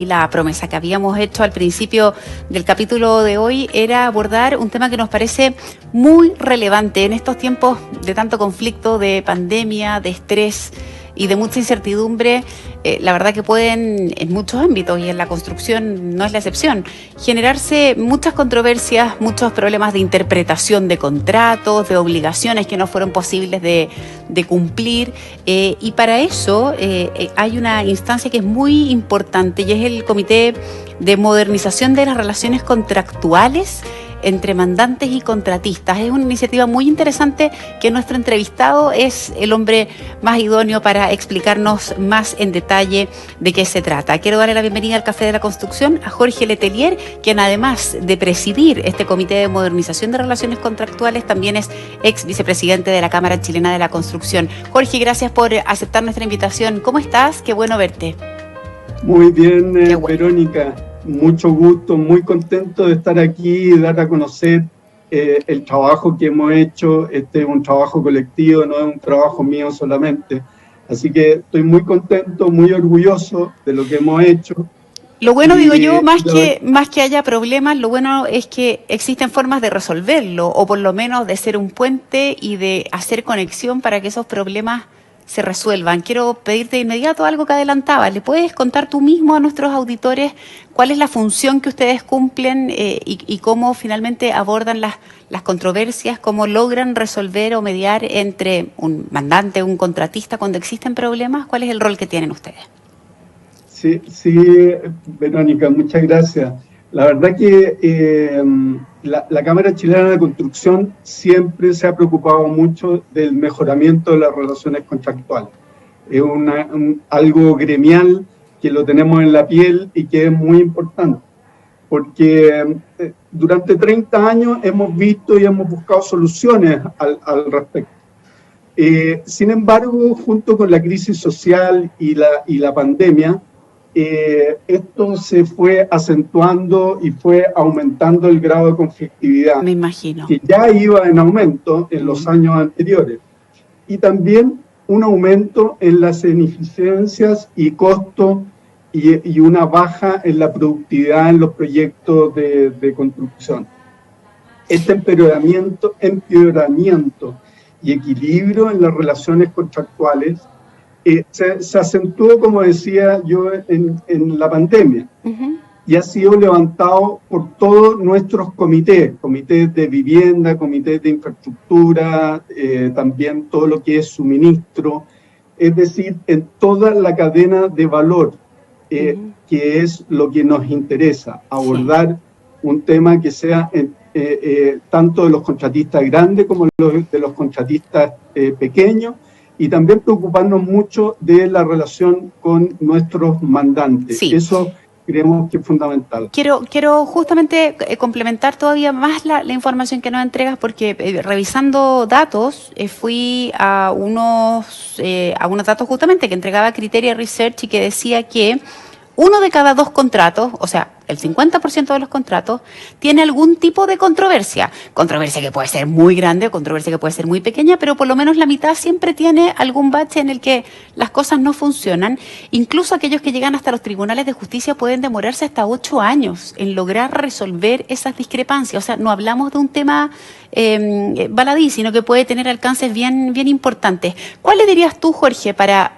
Y la promesa que habíamos hecho al principio del capítulo de hoy era abordar un tema que nos parece muy relevante en estos tiempos de tanto conflicto, de pandemia, de estrés y de mucha incertidumbre. La verdad que pueden en muchos ámbitos, y en la construcción no es la excepción, generarse muchas controversias, muchos problemas de interpretación de contratos, de obligaciones que no fueron posibles de cumplir, y para eso hay una instancia que es muy importante, y es el Comité de Modernización de las Relaciones Contractuales entre mandantes y contratistas. Es una iniciativa muy interesante que nuestro entrevistado es el hombre más idóneo para explicarnos más en detalle de qué se trata. Quiero darle la bienvenida al Café de la Construcción a Jorge Letelier, quien además de presidir este Comité de Modernización de Relaciones Contractuales, también es ex vicepresidente de la Cámara Chilena de la Construcción. Jorge, gracias por aceptar nuestra invitación. ¿Cómo estás? Qué bueno verte. Muy bien, bueno. Verónica. Mucho gusto, muy contento de estar aquí y dar a conocer el trabajo que hemos hecho. Este es un trabajo colectivo, no es un trabajo mío solamente. Así que estoy muy contento, muy orgulloso de lo que hemos hecho. Lo bueno, digo yo, más que haya problemas, lo bueno es que existen formas de resolverlo, o por lo menos de ser un puente y de hacer conexión para que esos problemas se resuelvan. Quiero pedirte de inmediato algo que adelantaba. ¿Le puedes contar tú mismo a nuestros auditores cuál es la función que ustedes cumplen y cómo finalmente abordan las controversias, cómo logran resolver o mediar entre un mandante, un contratista cuando existen problemas? ¿Cuál es el rol que tienen ustedes? Sí, Verónica, muchas gracias. La verdad que la Cámara Chilena de Construcción siempre se ha preocupado mucho del mejoramiento de las relaciones contractuales. Es algo gremial que lo tenemos en la piel y que es muy importante, porque durante 30 años hemos visto y hemos buscado soluciones al respecto. Sin embargo, junto con la crisis social y la pandemia, esto se fue acentuando y fue aumentando el grado de conflictividad. Me imagino. Que ya iba en aumento en los años anteriores. Y también un aumento en las ineficiencias y costos y una baja en la productividad en los proyectos de construcción. Este empeoramiento y equilibrio en las relaciones contractuales se acentuó, como decía yo, en la pandemia. Y ha sido levantado por todos nuestros comités de vivienda, comités de infraestructura, también todo lo que es suministro, es decir, en toda la cadena de valor, que es lo que nos interesa, abordar un tema que sea tanto de los contratistas grandes como de los contratistas pequeños, y también preocuparnos mucho de la relación con nuestros mandantes. Sí. Eso creemos que es fundamental. Quiero justamente complementar todavía más la información que nos entregas, porque revisando datos, fui a unos datos justamente que entregaba Criteria Research y que decía que 1 de cada 2 contratos, o sea, el 50% de los contratos, tiene algún tipo de controversia. Controversia que puede ser muy grande o controversia que puede ser muy pequeña, pero por lo menos la mitad siempre tiene algún bache en el que las cosas no funcionan. Incluso aquellos que llegan hasta los tribunales de justicia pueden demorarse hasta 8 años en lograr resolver esas discrepancias. O sea, no hablamos de un tema baladí, sino que puede tener alcances bien importantes. ¿Cuál le dirías tú, Jorge, para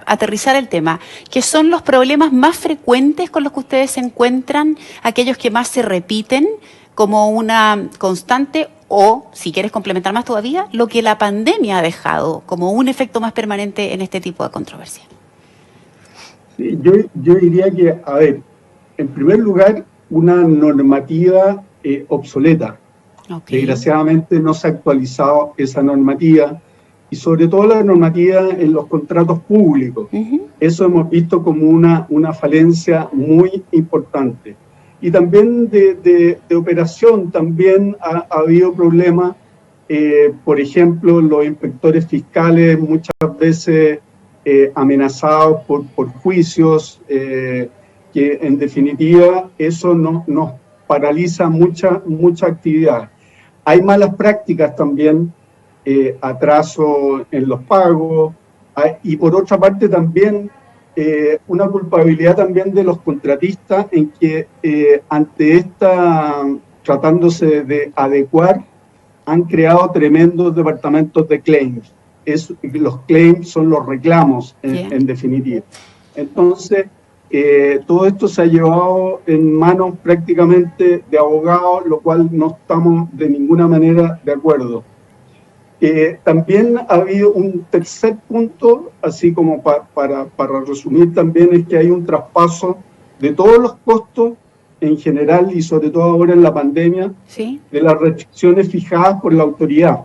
aterrizar el tema, qué son los problemas más frecuentes con los que ustedes se encuentran, aquellos que más se repiten como una constante, o, si quieres complementar más todavía, lo que la pandemia ha dejado como un efecto más permanente en este tipo de controversia? Sí, yo diría que, a ver, en primer lugar, una normativa obsoleta. Desgraciadamente no se ha actualizado esa normativa, y sobre todo la normativa en los contratos públicos. Eso hemos visto como una falencia muy importante. Y también de operación también ha habido problemas. Por ejemplo, los inspectores fiscales muchas veces amenazados por juicios, que en definitiva eso nos paraliza mucha actividad. Hay malas prácticas también, atraso en los pagos, y por otra parte también una culpabilidad también de los contratistas en que ante esta, tratándose de adecuar, han creado tremendos departamentos de claims. Los claims son los reclamos, en definitiva. Entonces, todo esto se ha llevado en manos prácticamente de abogados, lo cual no estamos de ninguna manera de acuerdo. También ha habido un tercer punto, así como para resumir también, es que hay un traspaso de todos los costos en general y sobre todo ahora en la pandemia, ¿sí?, de las restricciones fijadas por la autoridad,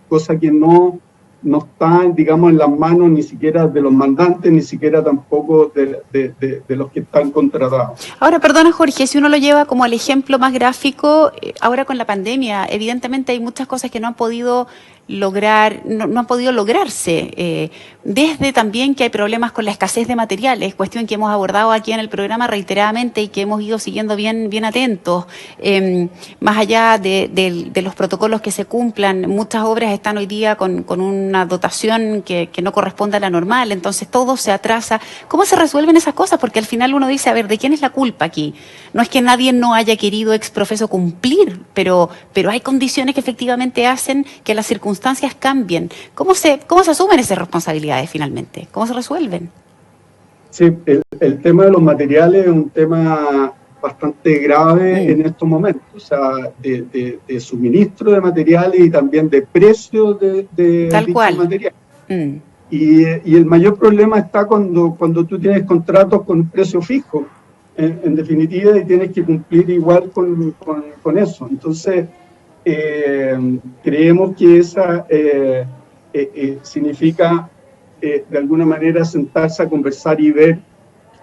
cosa que no está, digamos, en las manos ni siquiera de los mandantes, ni siquiera tampoco de los que están contratados. Ahora, perdona Jorge, si uno lo lleva como el ejemplo más gráfico, ahora con la pandemia, evidentemente hay muchas cosas que no han podido lograr, no han podido lograrse, desde también que hay problemas con la escasez de materiales, cuestión que hemos abordado aquí en el programa reiteradamente y que hemos ido siguiendo bien atentos, más allá de los protocolos que se cumplan, muchas obras están hoy día con una dotación que no corresponde a la normal, entonces todo se atrasa. ¿Cómo se resuelven esas cosas? Porque al final uno dice, a ver, ¿de quién es la culpa aquí? No es que nadie no haya querido ex profeso cumplir, pero hay condiciones que efectivamente hacen que las circunstancias cambien. ¿Cómo se asumen esas responsabilidades finalmente? ¿Cómo se resuelven? Sí, el tema de los materiales es un tema bastante grave en estos momentos, o sea, de suministro de materiales y también de precios de dichos materiales. Y el mayor problema está cuando tú tienes contratos con precio fijo, en definitiva, y tienes que cumplir igual con eso. Entonces, creemos que esa significa de alguna manera sentarse a conversar y ver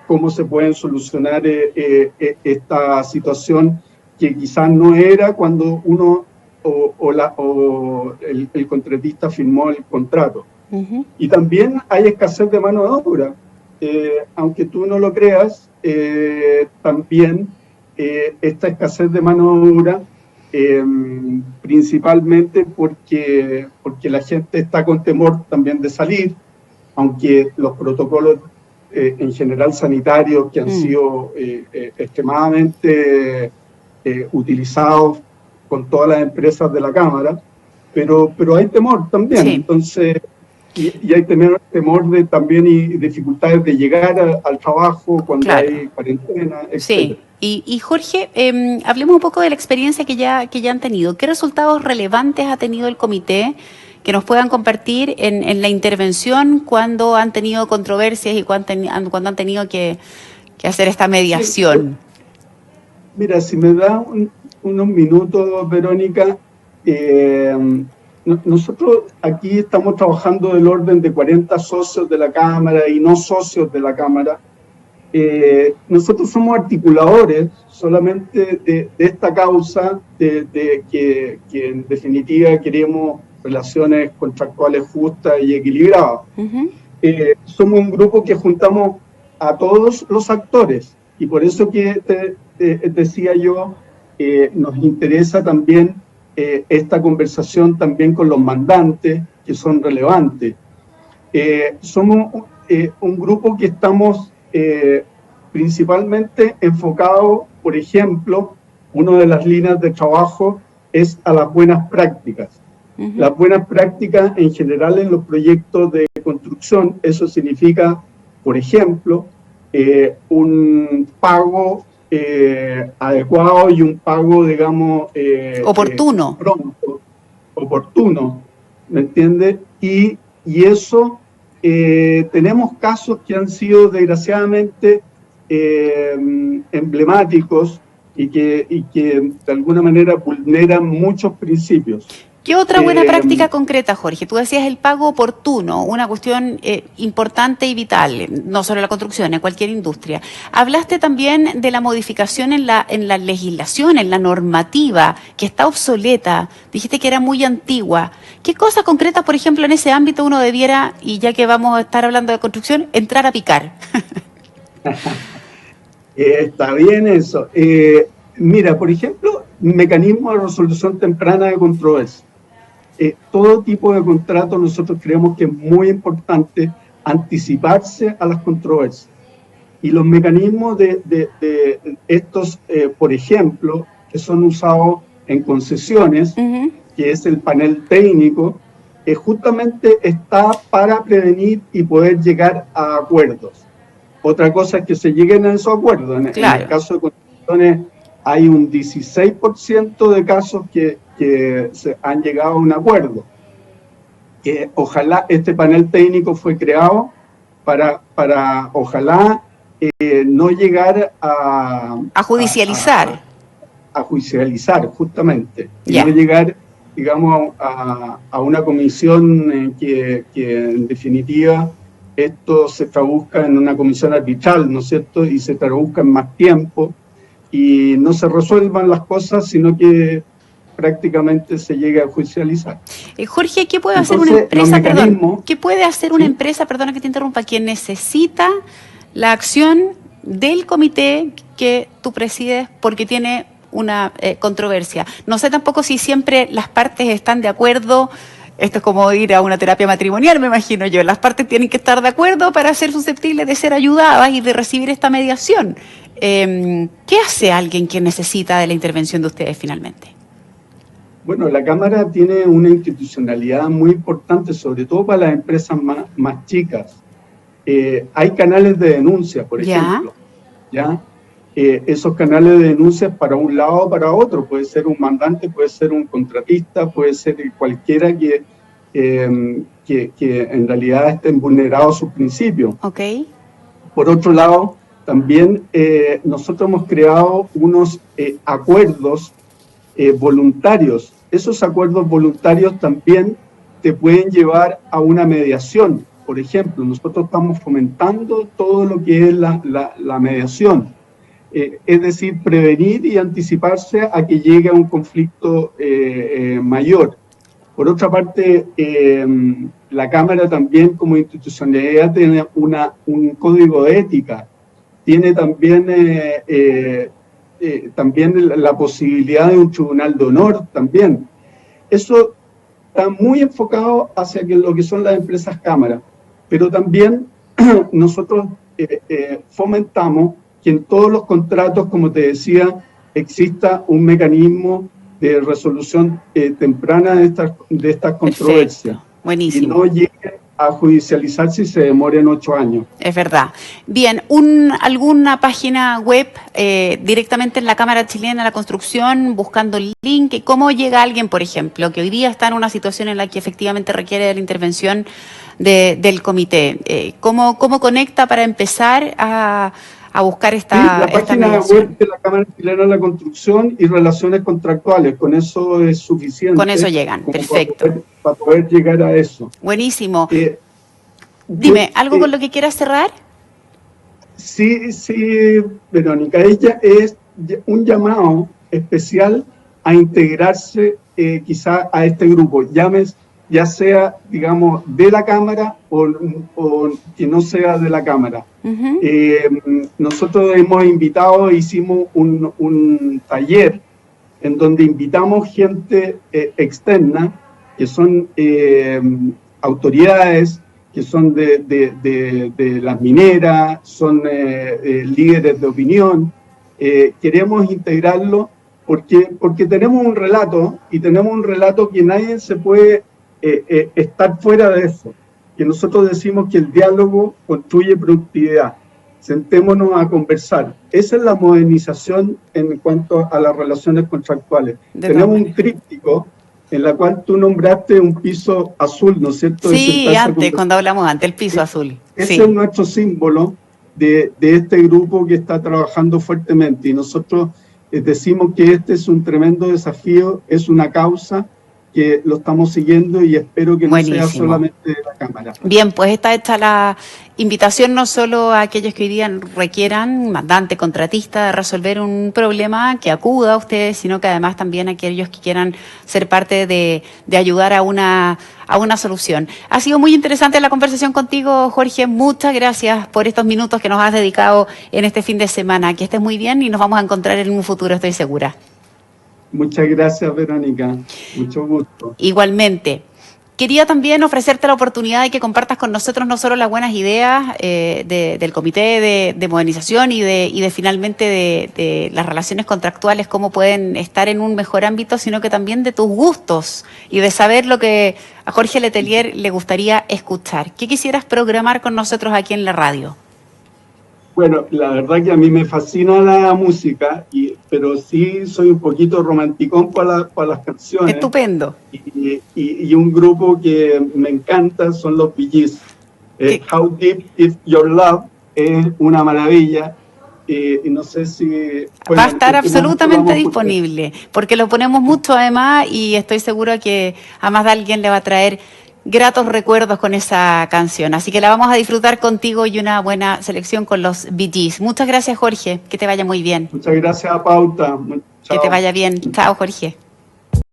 cómo se pueden solucionar esta situación que quizás no era cuando uno o el contratista firmó el contrato. Y también hay escasez de mano de obra. Aunque tú no lo creas, también esta escasez de mano de obra principalmente porque la gente está con temor también de salir, aunque los protocolos en general sanitarios que han sido extremadamente utilizados con todas las empresas de la Cámara, pero hay temor también, sí. Entonces, y hay temor de también y dificultades de llegar al trabajo cuando hay cuarentena, etc. Sí. Y Jorge, hablemos un poco de la experiencia que ya han tenido. ¿Qué resultados relevantes ha tenido el comité que nos puedan compartir en la intervención cuando han tenido controversias y cuando han tenido que hacer esta mediación? Mira, si me da unos minutos, Verónica, nosotros aquí estamos trabajando del orden de 40 socios de la Cámara y no socios de la Cámara. Nosotros somos articuladores solamente de esta causa, de que en definitiva queremos relaciones contractuales justas y equilibradas. Somos un grupo que juntamos a todos los actores y por eso que decía yo, nos interesa también esta conversación también con los mandantes que son relevantes. Somos un grupo que estamos principalmente enfocado, por ejemplo, una de las líneas de trabajo es a las buenas prácticas. Las buenas prácticas en general en los proyectos de construcción, eso significa, por ejemplo, un pago adecuado y un pago, digamos, oportuno. Pronto, oportuno, ¿me entiendes? Y eso... tenemos casos que han sido desgraciadamente emblemáticos y que de alguna manera vulneran muchos principios. ¿Qué otra buena práctica concreta, Jorge? Tú decías el pago oportuno, una cuestión importante y vital, no solo en la construcción, en cualquier industria. Hablaste también de la modificación en la legislación, en la normativa, que está obsoleta. Dijiste que era muy antigua. ¿Qué cosas concretas, por ejemplo, en ese ámbito uno debiera, y ya que vamos a estar hablando de construcción, entrar a picar? Está bien eso. Mira, por ejemplo, mecanismo de resolución temprana de controversia. Todo tipo de contrato nosotros creemos que es muy importante anticiparse a las controversias. Y los mecanismos de estos, por ejemplo, que son usados en concesiones, que es el panel técnico, justamente está para prevenir y poder llegar a acuerdos. Otra cosa es que se lleguen a esos acuerdos. Claro. En el caso de concesiones hay un 16% de casos que se han llegado a un acuerdo. Ojalá este panel técnico fue creado para ojalá no llegar a judicializar. A judicializar, justamente. Y Yeah. no llegar, digamos, a una comisión que en definitiva esto se traduzca en una comisión arbitral, ¿no es cierto? Y se traduzca en más tiempo y no se resuelvan las cosas, sino que prácticamente se llegue a judicializar. Jorge, ¿qué puede hacer una empresa, ¿qué puede hacer una empresa, perdona que te interrumpa, que necesita la acción del comité que tú presides porque tiene una controversia? No sé tampoco si siempre las partes están de acuerdo. Esto es como ir a una terapia matrimonial, me imagino yo. Las partes tienen que estar de acuerdo para ser susceptibles de ser ayudadas y de recibir esta mediación. ¿Qué hace alguien que necesita de la intervención de ustedes finalmente? Bueno, la Cámara tiene una institucionalidad muy importante, sobre todo para las empresas más chicas. Hay canales de denuncia, por ejemplo. ¿Ya? Esos canales de denuncia para un lado o para otro. Puede ser un mandante, puede ser un contratista, puede ser cualquiera que en realidad estén vulnerados sus principios. Okay. Por otro lado, también nosotros hemos creado unos acuerdos voluntarios. Esos acuerdos voluntarios también te pueden llevar a una mediación. Por ejemplo, nosotros estamos fomentando todo lo que es la mediación. Es decir, prevenir y anticiparse a que llegue a un conflicto mayor. Por otra parte, la Cámara también como institucionalidad tiene un código de ética. Tiene también la posibilidad de un tribunal de honor también. Eso está muy enfocado hacia lo que son las empresas cámaras, pero también nosotros fomentamos que en todos los contratos, como te decía, exista un mecanismo de resolución temprana de estas controversias. Perfecto. Buenísimo. Y no llegue a judicializarse y se demoren 8 años. Es verdad. Bien, ¿alguna página web directamente en la Cámara Chilena de la Construcción buscando el link? ¿Cómo llega alguien, por ejemplo, que hoy día está en una situación en la que efectivamente requiere de la intervención del comité? ¿Cómo conecta para empezar a buscar esta página web de la Cámara Chilena de la Construcción y relaciones contractuales? Con eso es suficiente. Con eso llegan, perfecto. Para poder llegar a eso. Buenísimo. Dime, ¿algo con lo que quieras cerrar? Sí, Verónica. Ella es un llamado especial a integrarse quizá a este grupo. Ya sea, digamos, de la Cámara o que no sea de la Cámara. Nosotros hicimos un taller en donde invitamos gente externa, que son autoridades, que son de las mineras, son líderes de opinión. Queremos integrarlo porque tenemos un relato, y tenemos un relato que nadie se puede estar fuera de eso. Que nosotros decimos que el diálogo construye productividad. Sentémonos a conversar. Esa es la modernización en cuanto a las relaciones contractuales. Tenemos un tríptico en la cual tú nombraste un piso azul, ¿no es cierto? Sí, cuando hablamos antes, el piso azul. Ese es nuestro símbolo de este grupo que está trabajando fuertemente. Y nosotros decimos que este es un tremendo desafío, es una causa que lo estamos siguiendo y espero que no sea solamente de la Cámara. Bien, pues está hecha la invitación no solo a aquellos que hoy día requieran, mandante, contratista, de resolver un problema, que acuda a ustedes, sino que además también a aquellos que quieran ser parte de ayudar a una solución. Ha sido muy interesante la conversación contigo, Jorge. Muchas gracias por estos minutos que nos has dedicado en este fin de semana. Que estés muy bien y nos vamos a encontrar en un futuro, estoy segura. Muchas gracias, Verónica. Mucho gusto. Igualmente. Quería también ofrecerte la oportunidad de que compartas con nosotros no solo las buenas ideas del Comité de Modernización y de finalmente de las relaciones contractuales, cómo pueden estar en un mejor ámbito, sino que también de tus gustos y de saber lo que a Jorge Letelier le gustaría escuchar. ¿Qué quisieras programar con nosotros aquí en la radio? Bueno, la verdad que a mí me fascina la música, pero sí soy un poquito romanticón para las canciones. Estupendo. Y un grupo que me encanta son los Bee Gees. How Deep Is Your Love es una maravilla. Y no sé si... Va a estar absolutamente disponible, porque lo ponemos mucho además y estoy seguro que a más de alguien le va a traer gratos recuerdos con esa canción. Así que la vamos a disfrutar contigo y una buena selección con los Bee Gees. Muchas gracias, Jorge. Que te vaya muy bien. Muchas gracias, Pauta. Que te vaya bien. Chao, Jorge.